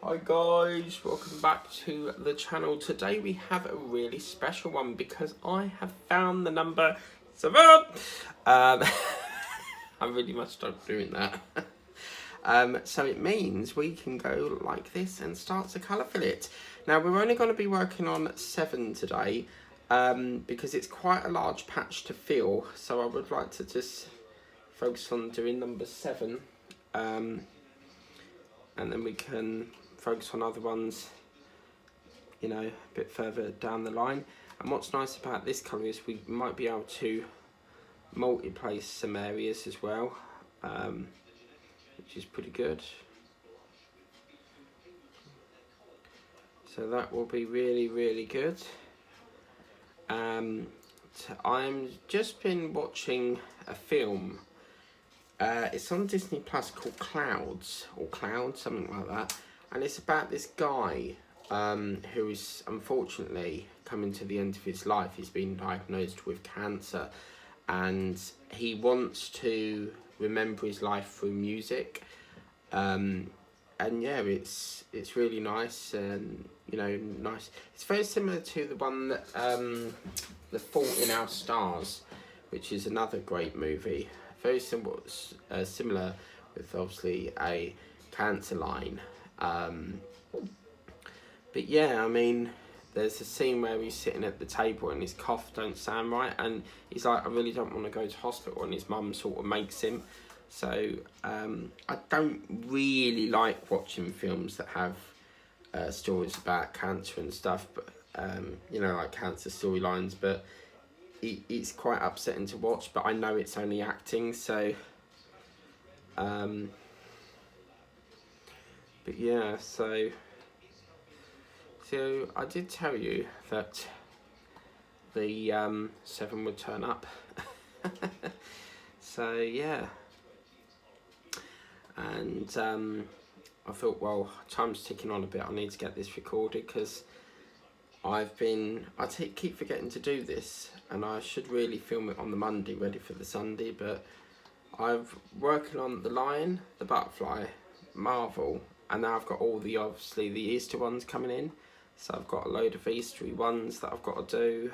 Hi guys, welcome back to the channel. Today we have a really special one because I have found the number 7. I really must stop doing that. So it means we can go like this and start to colour fill it. Now we're only going to be working on 7 today because it's quite a large patch to fill. So I would like to just focus on doing number 7 and then we can focus on other ones, you know, a bit further down the line. And what's nice about this colour is we might be able to multi-place some areas as well, which is pretty good. So that will be really good. So I'm just been watching a film. It's on Disney Plus called Clouds, or Cloud, something like that. And it's about this guy who is unfortunately coming to the end of his life. He's been diagnosed with cancer and he wants to remember his life through music. And yeah, it's really nice and, you know, nice. It's very similar to the one that, The Fault in Our Stars, which is another great movie. Very similar with obviously a cancer line. But yeah, I mean, there's a scene where he's sitting at the table and his cough don't sound right, and he's like, I really don't want to go to hospital, and his mum sort of makes him. So I don't really like watching films that have stories about cancer and stuff, but you know, like cancer storylines, but it's quite upsetting to watch, but I know it's only acting, so but yeah, so I did tell you that the 7 would turn up. So yeah, and I thought, well, time's ticking on a bit, I need to get this recorded because I keep forgetting to do this, and I should really film it on the Monday, ready for the Sunday, but I've working on the Lion, the Butterfly, Marvel, and now I've got all the, obviously, the Easter ones coming in. So I've got a load of Eastery ones that I've got to do.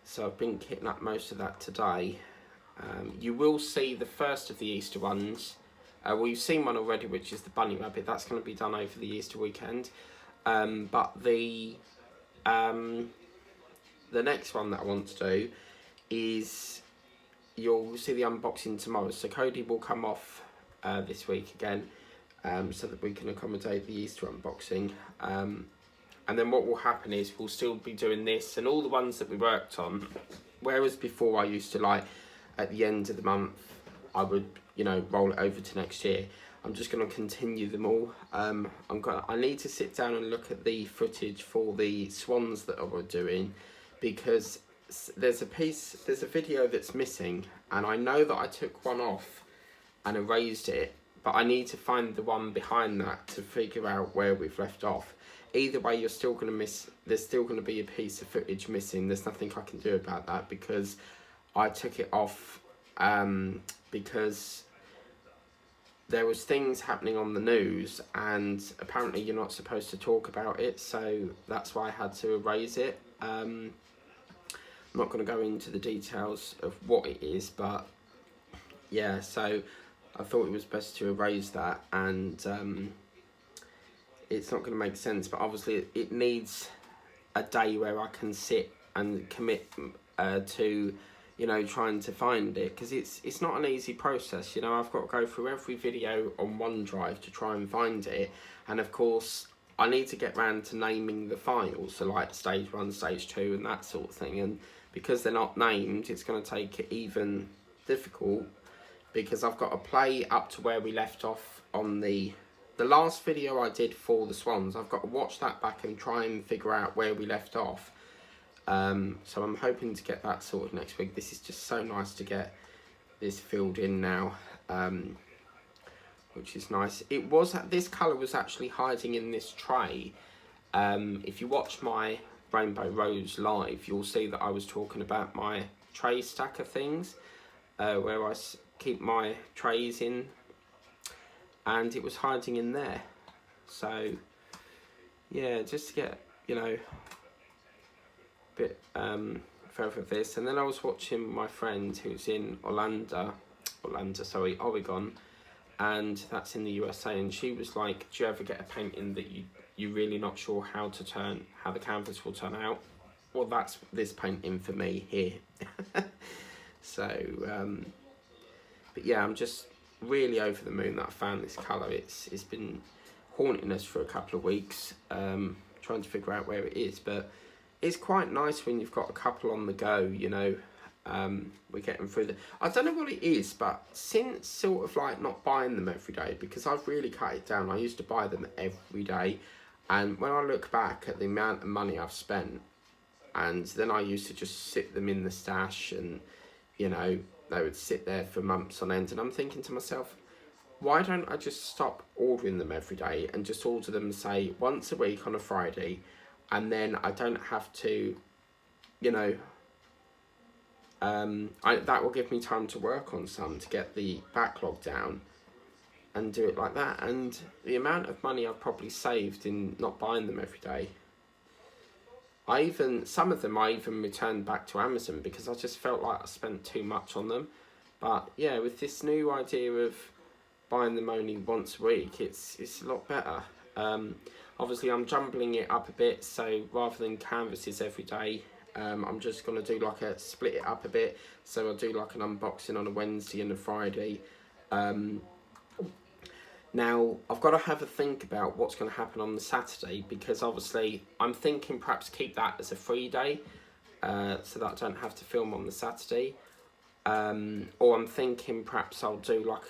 So I've been kitting up most of that today. You will see the first of the Easter ones. Well, you've seen one already, which is the Bunny Rabbit. That's going to be done over the Easter weekend. But the next one that I want to do is, you'll see the unboxing tomorrow. So Cody will come off this week again, so that we can accommodate the Easter unboxing. And then what will happen is we'll still be doing this and all the ones that we worked on. Whereas before I used to, like, at the end of the month, I would, you know, roll it over to next year. I'm just going to continue them all. I need to sit down and look at the footage for the swans that I was doing, because there's a video that's missing, and I know that I took one off and erased it, but I need to find the one behind that to figure out where we've left off. Either way, you're still going to miss, there's still going to be a piece of footage missing. There's nothing I can do about that because I took it off because there was things happening on the news and apparently you're not supposed to talk about it, so that's why I had to erase it. I'm not going to go into the details of what it is, but yeah, so I thought it was best to erase that, and it's not going to make sense, but obviously it needs a day where I can sit and commit to, you know, trying to find it, because it's not an easy process. You know, I've got to go through every video on OneDrive to try and find it, and of course I need to get round to naming the files, so like stage 1, stage 2 and that sort of thing, and because they're not named, it's going to take it even difficult, because I've got to play up to where we left off on the last video I did for the swans. I've got to watch that back and try and figure out where we left off. So I'm hoping to get that sorted next week. This is just so nice to get this filled in now, which is nice. This colour was actually hiding in this tray. If you watch my Rainbow Rose live, you'll see that I was talking about my tray stack of things, where I keep my trays in. and it was hiding in there. So yeah, just to get, you know, a bit further of this. And then I was watching my friend who's in Oregon, and that's in the USA, and she was like, do you ever get a painting that you're really not sure how the canvas will turn out? Well, that's this painting for me here. So but yeah, I'm just really over the moon that I found this colour. It's been haunting us for a couple of weeks, trying to figure out where it is, but it's quite nice when you've got a couple on the go, you know. We're getting through I don't know what it is, but since sort of like not buying them every day, because I've really cut it down. I used to buy them every day, and when I look back at the amount of money I've spent, and then I used to just sit them in the stash, and you know, they would sit there for months on end, and I'm thinking to myself, why don't I just stop ordering them every day and just order them, say, once a week on a Friday, and then I don't have to, you know, that will give me time to work on some, to get the backlog down and do it like that. And the amount of money I've probably saved in not buying them every day, some of them I even returned back to Amazon because I just felt like I spent too much on them. But yeah, with this new idea of buying them only once a week, it's a lot better. Obviously I'm jumbling it up a bit, so rather than canvases every day, I'm just going to do like split it up a bit. So I'll do like an unboxing on a Wednesday and a Friday. Now, I've got to have a think about what's going to happen on the Saturday, because obviously I'm thinking perhaps keep that as a free day, so that I don't have to film on the Saturday. Or I'm thinking perhaps I'll do like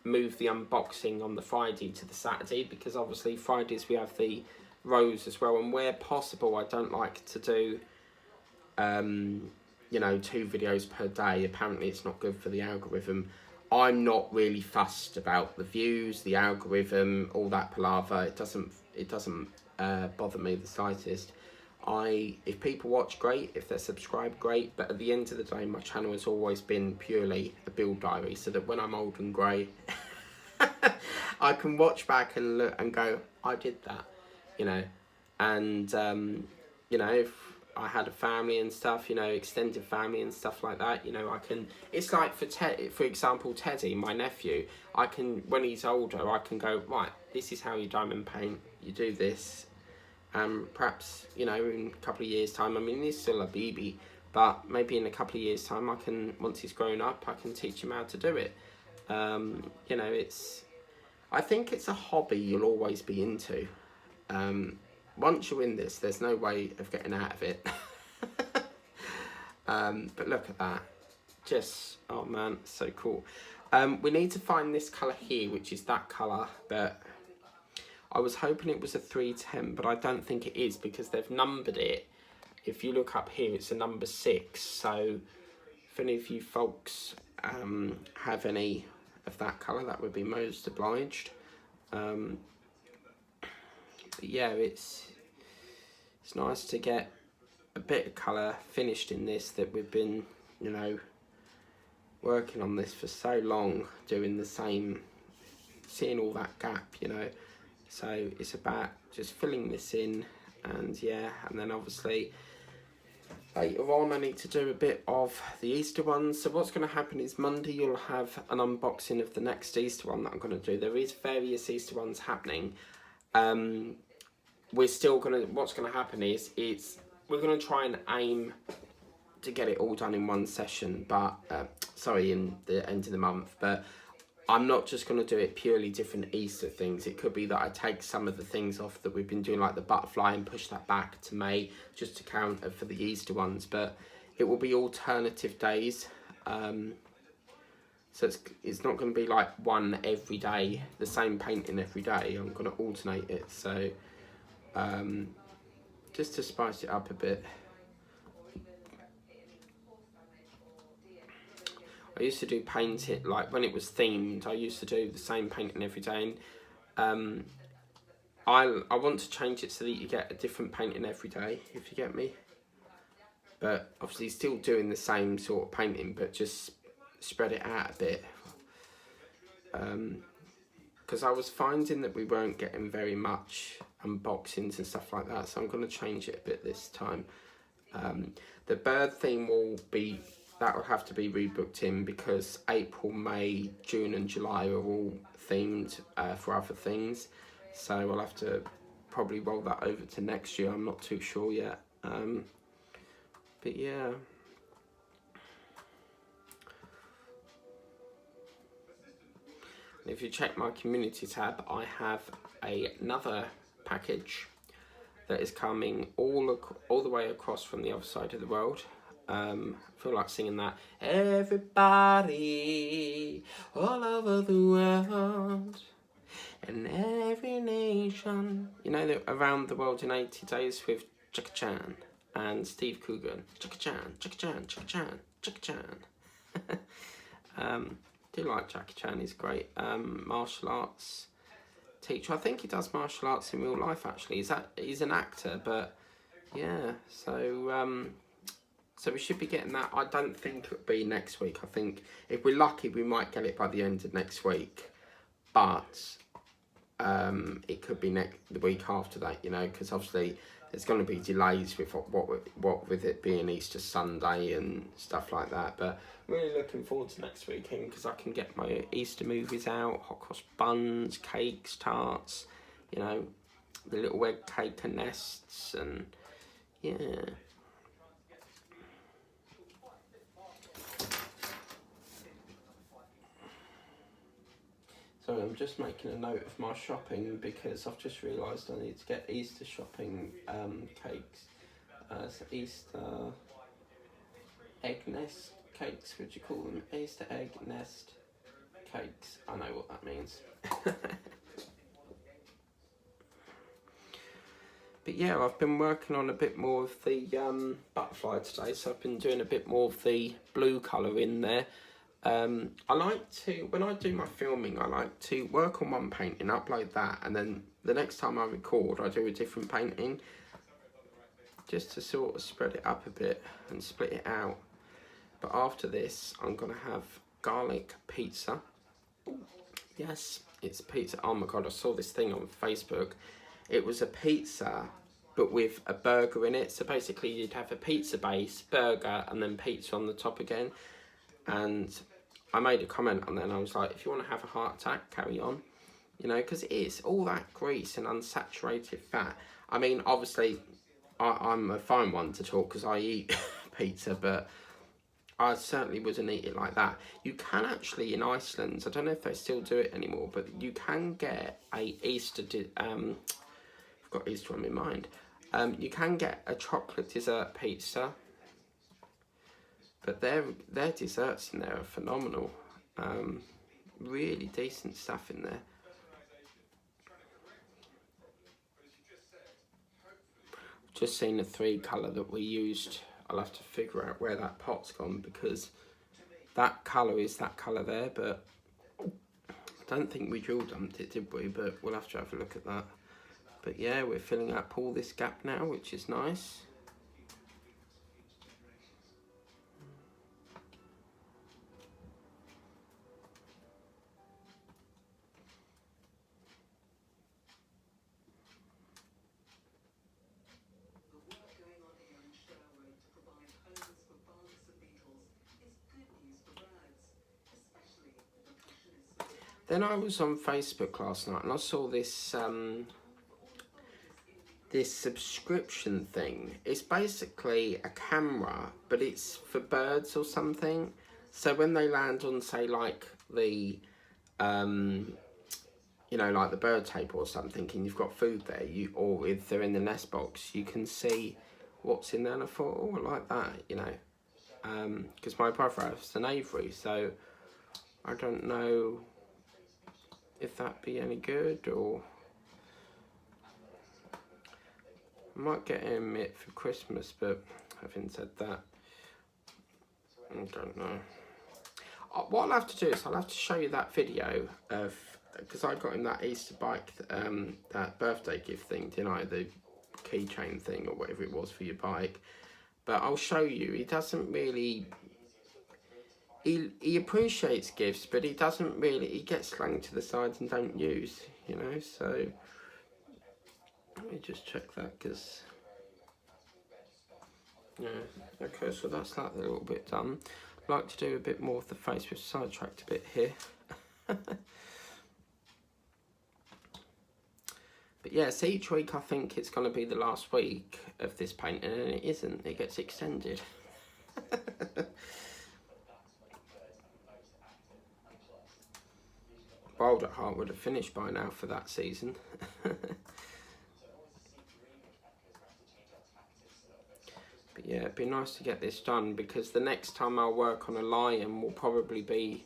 move the unboxing on the Friday to the Saturday, because obviously Fridays we have the rows as well, and where possible I don't like to do you know, 2 videos per day. Apparently it's not good for the algorithm. I'm not really fussed about the views, the algorithm, all that palaver. It doesn't bother me the slightest. If people watch, great. If they're subscribed, great. But at the end of the day, my channel has always been purely a build diary, so that when I'm old and grey, I can watch back and look and go, I did that, you know. And you know, if I had a family and stuff, you know, extended family and stuff like that, you know, I can, it's like for example, Teddy, my nephew, I can, when he's older, I can go, right, this is how you diamond paint, you do this, perhaps, you know, in a couple of years time, I mean, he's still a baby, but maybe in a couple of years time, once he's grown up, I can teach him how to do it. You know, I think it's a hobby you'll always be into. Once you're in this, there's no way of getting out of it. But look at that. Just, oh man, so cool. We need to find this colour here, which is that colour, but I was hoping it was a 310, but I don't think it is, because they've numbered it. If you look up here, it's a number 6. So if any of you folks have any of that colour, that would be most obliged. But yeah, it's nice to get a bit of colour finished in this, that we've been, you know, working on this for so long, doing the same, seeing all that gap, you know. So it's about just filling this in, and yeah, and then obviously later on I need to do a bit of the Easter ones. So what's going to happen is Monday you'll have an unboxing of the next Easter one that I'm going to do. There is various Easter ones happening. We're still going to, what's going to happen is we're going to try and aim to get it all done in one session, but sorry, in the end of the month. But I'm not just going to do it purely different Easter things. It could be that I take some of the things off that we've been doing, like the butterfly, and push that back to May, just to counter for the Easter ones. But it will be alternative days. So it's not going to be like one every day, the same painting every day. I'm going to alternate it. So just to spice it up a bit. I used to do painting, like when it was themed, I used to do the same painting every day. And I want to change it so that you get a different painting every day, if you get me. But obviously still doing the same sort of painting, but just spread it out a bit. because I was finding that we weren't getting very much unboxings and stuff like that, so I'm going to change it a bit this time. The bird theme that will have to be rebooked in, because April, May, June and July are all themed for other things, so I'll have to probably roll that over to next year. I'm not too sure yet, but yeah. If you check my community tab, I have another package that is coming all the way across from the other side of the world. I feel like singing that. Everybody all over the world and every nation. You know, that Around the World in 80 Days with Jackie Chan and Steve Coogan. Jackie Chan, Jackie Chan, Jackie Chan, Jackie Chan. Do like Jackie Chan, he's great. Martial arts teacher. I think he does martial arts in real life, actually. He's an actor, but yeah, so we should be getting that. I don't think it'll be next week. I think if we're lucky, we might get it by the end of next week, but it could be the week after that, you know, because obviously there's going to be delays with what with it being Easter Sunday and stuff like that. But really looking forward to next weekend, because I can get my Easter movies out, hot cross buns, cakes, tarts, you know, the little egg cake and nests, and yeah. So I'm just making a note of my shopping, because I've just realised I need to get Easter shopping cakes. So Easter egg nest cakes, would you call them? Easter egg nest cakes. I know what that means. But yeah, I've been working on a bit more of the butterfly today, so I've been doing a bit more of the blue colour in there. I like to, when I do my filming, I like to work on one painting, upload that, and then the next time I record, I do a different painting, just to sort of spread it up a bit and split it out. But after this, I'm going to have garlic pizza. Yes, it's pizza. Oh my God, I saw this thing on Facebook. It was a pizza, but with a burger in it. So basically, you'd have a pizza base, burger, and then pizza on the top again. And I made a comment on that, and I was like, if you want to have a heart attack, carry on. You know, because it is all that grease and unsaturated fat. I mean, obviously, I'm a fine one to talk because I eat pizza, but I certainly wouldn't eat it like that. You can actually, in Iceland, I don't know if they still do it anymore, but you can get a Easter, I've got Easter on my mind. You can get a chocolate dessert pizza, but their desserts in there are phenomenal. Really decent stuff in there. Just seen the 3 colour that we used. I'll have to figure out where that pot's gone, because that colour is that colour there, but I don't think we drill dumped it, did we? But we'll have to have a look at that. But yeah, we're filling up all this gap now, which is nice. Then I was on Facebook last night and I saw this this subscription thing. It's basically a camera, but it's for birds or something. So when they land on, say, like the you know, like the bird table or something, and you've got food there, or if they're in the nest box, you can see what's in there. And I thought, oh, I like that, you know, because my brother has an aviary, so I don't know if that'd be any good, or I might get him it for Christmas. But having said that, I don't know. What I'll have to do is I'll have to show you that video of, because I got him that Easter bike, that birthday gift thing, didn't I? The keychain thing or whatever it was for your bike. But I'll show you. He doesn't really he appreciates gifts, but he doesn't really. He gets slung to the sides and don't use, you know. So let me just check that, because yeah, okay. So that's that a little bit done. I'd like to do a bit more of the face. We've sidetracked a bit here. But yes, each week I think it's going to be the last week of this painting, and it isn't. It gets extended. Wild at Heart would have finished by now for that season. But yeah, it'd be nice to get this done, because the next time I'll work on a lion will probably be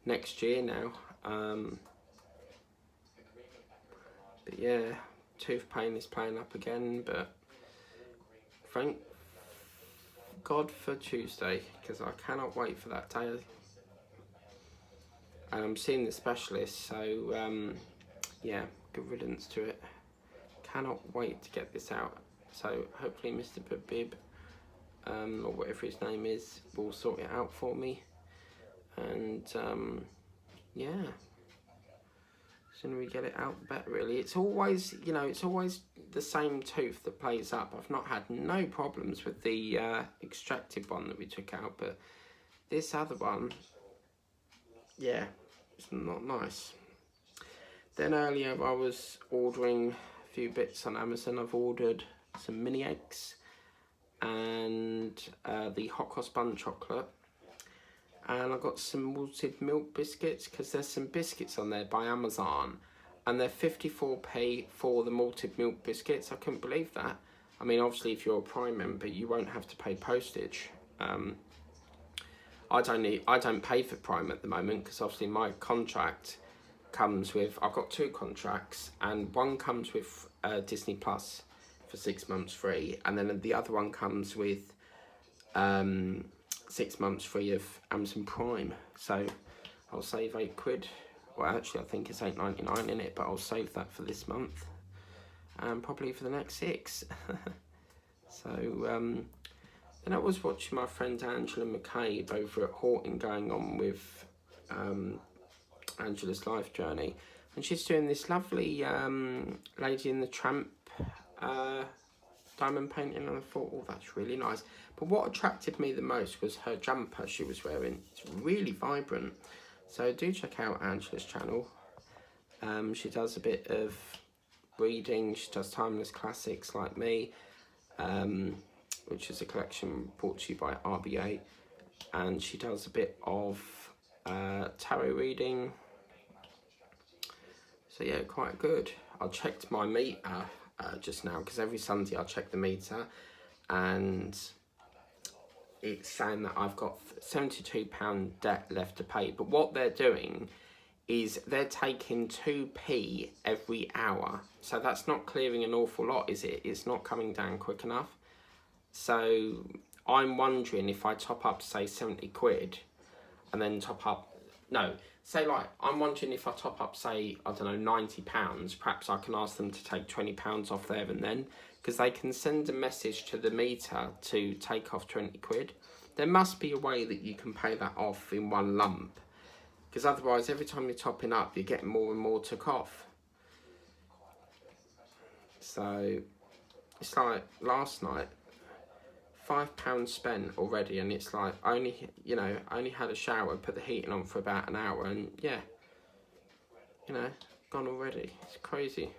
next year now. But yeah, tooth pain is playing up again, but thank God for Tuesday, because I cannot wait for that day. And I'm seeing the specialist, so yeah, good riddance to it. Cannot wait to get this out. So hopefully Mr. Bib, or whatever his name is, will sort it out for me. And yeah, sooner we get it out, the better, really. It's always, you know, it's always the same tooth that plays up. I've not had no problems with the extracted one that we took out, but this other one, yeah, it's not nice. Then earlier I was ordering a few bits on Amazon. I've ordered some mini eggs and the hot cross bun chocolate. And I got some malted milk biscuits, because there's some biscuits on there by Amazon, and they're 54p for the malted milk biscuits. I couldn't believe that. I mean, obviously, if you're a Prime member, you won't have to pay postage. I don't pay for Prime at the moment, because obviously my contract comes with. I've got 2 contracts, and one comes with Disney Plus for 6 months free, and then the other one comes with 6 months free of Amazon Prime. So I'll save £8. Well, actually, I think it's £8.99 in it, but I'll save that for this month and probably for the next 6. So then I was watching my friend Angela McCabe over at Horton going on with Angela's life journey, and she's doing this lovely Lady in the Tramp diamond painting, and I thought, oh, that's really nice. But what attracted me the most was her jumper she was wearing. It's really vibrant. So do check out Angela's channel. She does a bit of reading. She does timeless classics like me, which is a collection brought to you by RBA. And she does a bit of tarot reading. So yeah, quite good. I checked my meter just now, because every Sunday I check the meter, and it's saying that I've got £72 debt left to pay. But what they're doing is they're taking 2p every hour. So that's not clearing an awful lot, is it? It's not coming down quick enough. So I'm wondering if I top up, say, 70 quid, and then top up, no, say like, I'm wondering if I top up, say, I don't know, £90, perhaps I can ask them to take £20 off there and then, because they can send a message to the meter to take off 20 quid. There must be a way that you can pay that off in one lump, because otherwise every time you're topping up, you're getting more and more took off. So it's like last night, £5 spent already, and it's like I only had a shower, put the heating on for about an hour, and yeah, gone already. It's crazy.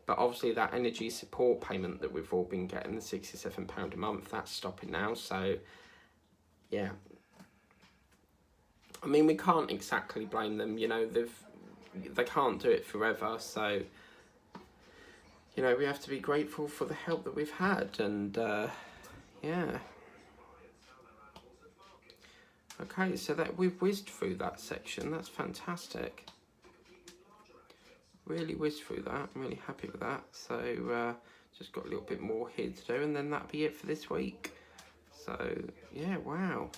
But obviously that energy support payment that we've all been getting, the £67 a month, that's stopping now. So yeah, I mean, we can't exactly blame them. They can't do it forever. So we have to be grateful for the help that we've had, and yeah. Okay, so that we've whizzed through that section. That's fantastic. Really whizzed through that. I'm really happy with that. So just got a little bit more here to do, and then that'll be it for this week. So yeah, wow.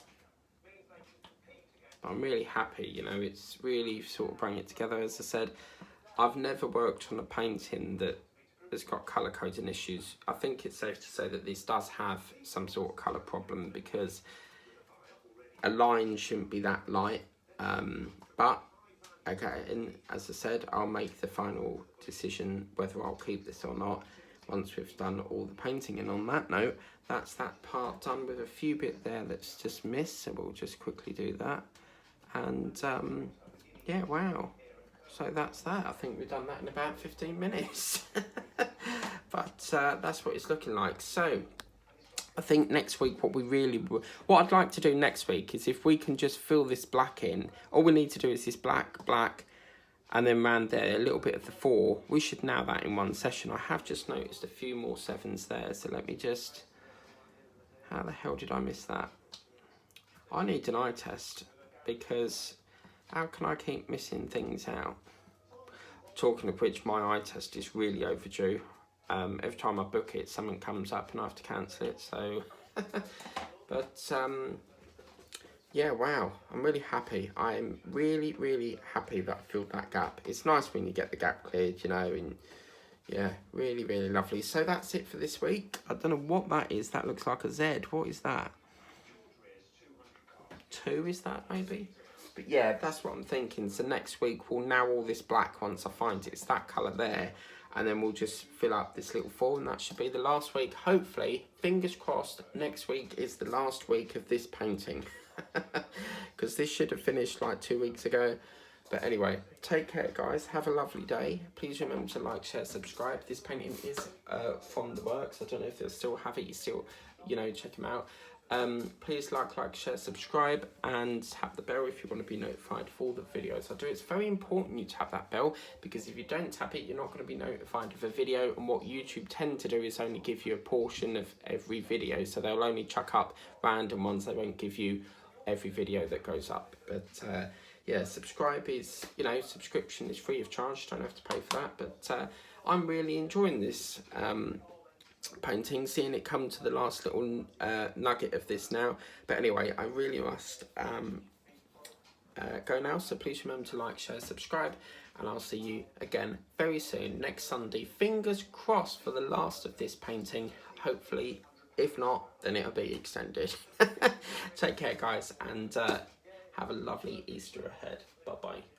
I'm really happy. It's really sort of bringing it together. As I said, I've never worked on a painting that has got colour coding issues. I think it's safe to say that this does have some sort of colour problem, because a line shouldn't be that light, but okay, and as I said, I'll make the final decision whether I'll keep this or not once we've done all the painting. And on that note, that's that part done, with a few bit there that's just missed, so we'll just quickly do that. And yeah, wow, so that's that. I think we've done that in about 15 minutes. But that's what it's looking like. So I think next week what I'd like to do next week is, if we can just fill this black in, all we need to do is this black, and then round there a little bit of the 4. We should nail that in one session. I have just noticed a few more 7s there, so let me just, how the hell did I miss that? I need an eye test, because how can I keep missing things out? Talking of which, my eye test is really overdue. Every time I book it, something comes up and I have to cancel it, so but yeah, wow, I'm really happy. I'm really happy that I filled that gap. It's nice when you get the gap cleared, you know, and yeah, really lovely. So that's it for this week. I don't know what that is. That looks like a Z. What is that? 2, is that maybe? But yeah, that's what I'm thinking. So next week we'll nail all this black once I find it. It's that colour there. And then we'll just fill up this little 4, and that should be the last week. Hopefully, fingers crossed, next week is the last week of this painting. Because this should have finished like 2 weeks ago. But anyway, take care, guys. Have a lovely day. Please remember to like, share, subscribe. This painting is from the works. I don't know if they'll still have it. You still, you know, check them out. Please like, share, subscribe, and tap the bell if you want to be notified for all the videos I do. It's very important you tap that bell, because if you don't tap it, you're not going to be notified of a video. And what YouTube tend to do is only give you a portion of every video, so they'll only chuck up random ones. They won't give you every video that goes up. But yeah, subscribe is, you know, subscription is free of charge. You don't have to pay for that. But I'm really enjoying this painting, seeing it come to the last little nugget of this now. But anyway, I really must go now, so please remember to like, share, subscribe, and I'll see you again very soon, next Sunday. Fingers crossed for the last of this painting, hopefully. If not, then it'll be extended. Take care, guys, and have a lovely Easter ahead. Bye bye.